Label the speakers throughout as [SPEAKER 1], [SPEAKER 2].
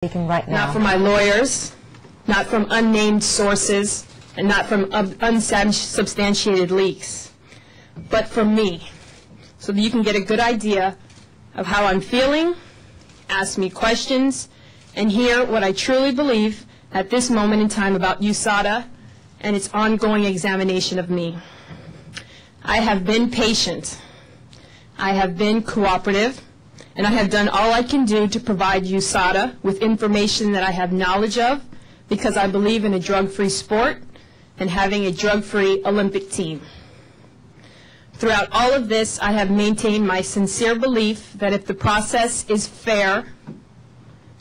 [SPEAKER 1] Right now.
[SPEAKER 2] Not from my lawyers, not from unnamed sources, and not from unsubstantiated leaks, but from me, so that you can get a good idea of how I'm feeling, ask me questions, and hear what I truly believe at this moment in time about USADA and its ongoing examination of me. I have been patient. I have been cooperative. And I have done all I can do to provide USADA with information that I have knowledge of, because I believe in a drug-free sport and having a drug-free Olympic team. Throughout all of this, I have maintained my sincere belief that if the process is fair,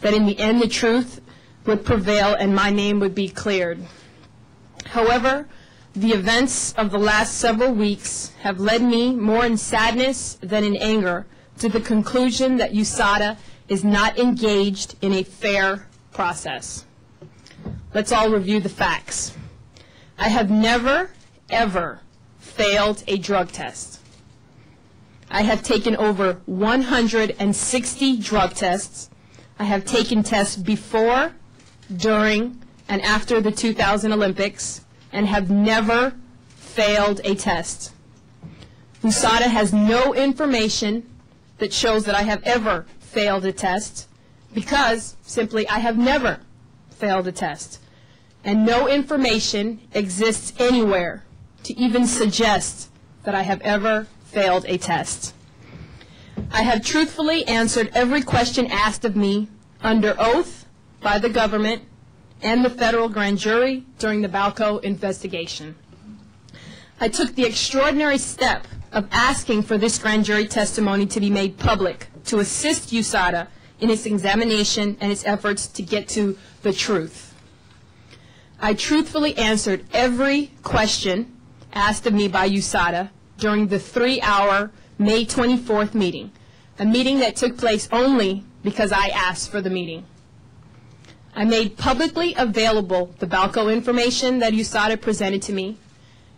[SPEAKER 2] that in the end the truth would prevail and my name would be cleared. However, the events of the last several weeks have led me more in sadness than in anger to the conclusion that USADA is not engaged in a fair process. Let's all review the facts. I have never, ever failed a drug test. I have taken over 160 drug tests. I have taken tests before, during, and after the 2000 Olympics, and have never failed a test. USADA has no information that shows that I have ever failed a test, because simply I have never failed a test. And no information exists anywhere to even suggest that I have ever failed a test. I have truthfully answered every question asked of me under oath by the government and the federal grand jury during the Balco investigation. I took the extraordinary step of asking for this grand jury testimony to be made public to assist USADA in its examination and its efforts to get to the truth. I truthfully answered every question asked of me by USADA during the 3-hour May 24th meeting, a meeting that took place only because I asked for the meeting. I made publicly available the Balco information that USADA presented to me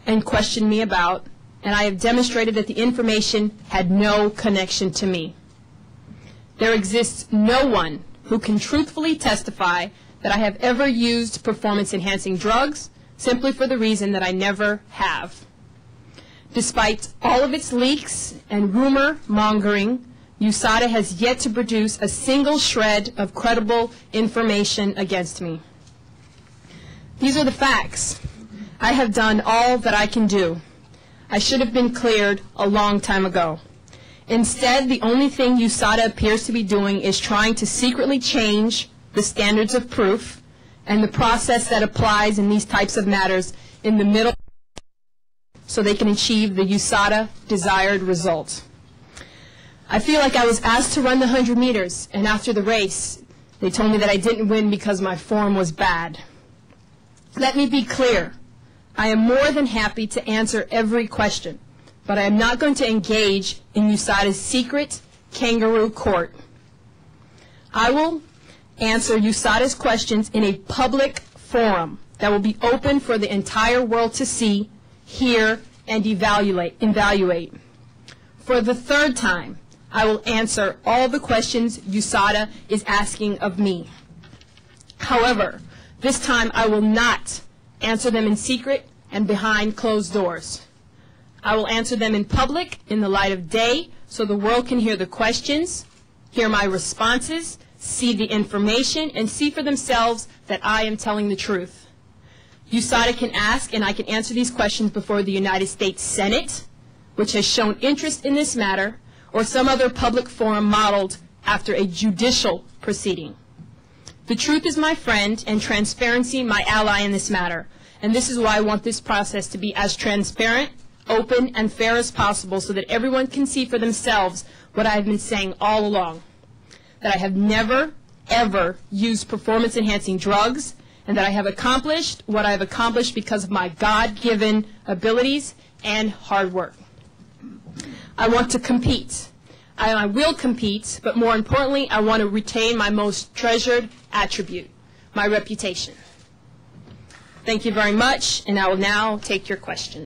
[SPEAKER 2] and questioned me about, and I have demonstrated that the information had no connection to me. There exists no one who can truthfully testify that I have ever used performance-enhancing drugs, simply for the reason that I never have. Despite all of its leaks and rumor mongering, USADA has yet to produce a single shred of credible information against me. These are the facts. I have done all that I can do. I should have been cleared a long time ago. Instead, the only thing USADA appears to be doing is trying to secretly change the standards of proof and the process that applies in these types of matters in the middle so they can achieve the USADA desired result. I feel like I was asked to run the 100 meters, and after the race, they told me that I didn't win because my form was bad. Let me be clear. I am more than happy to answer every question, but I am not going to engage in USADA's secret kangaroo court. I will answer USADA's questions in a public forum that will be open for the entire world to see, hear, and evaluate. For the third time, I will answer all the questions USADA is asking of me. However, this time I will not answer them in secret and behind closed doors. I will answer them in public, in the light of day, so the world can hear the questions, hear my responses, see the information, and see for themselves that I am telling the truth. USADA can ask, and I can answer these questions before the United States Senate, which has shown interest in this matter, or some other public forum modeled after a judicial proceeding. The truth is my friend, and transparency my ally in this matter. And this is why I want this process to be as transparent, open, and fair as possible, so that everyone can see for themselves what I have been saying all along. That I have never, ever used performance-enhancing drugs, and that I have accomplished what I have accomplished because of my God-given abilities and hard work. I want to compete. I will compete, but more importantly, I want to retain my most treasured attribute, my reputation. Thank you very much, and I will now take your questions.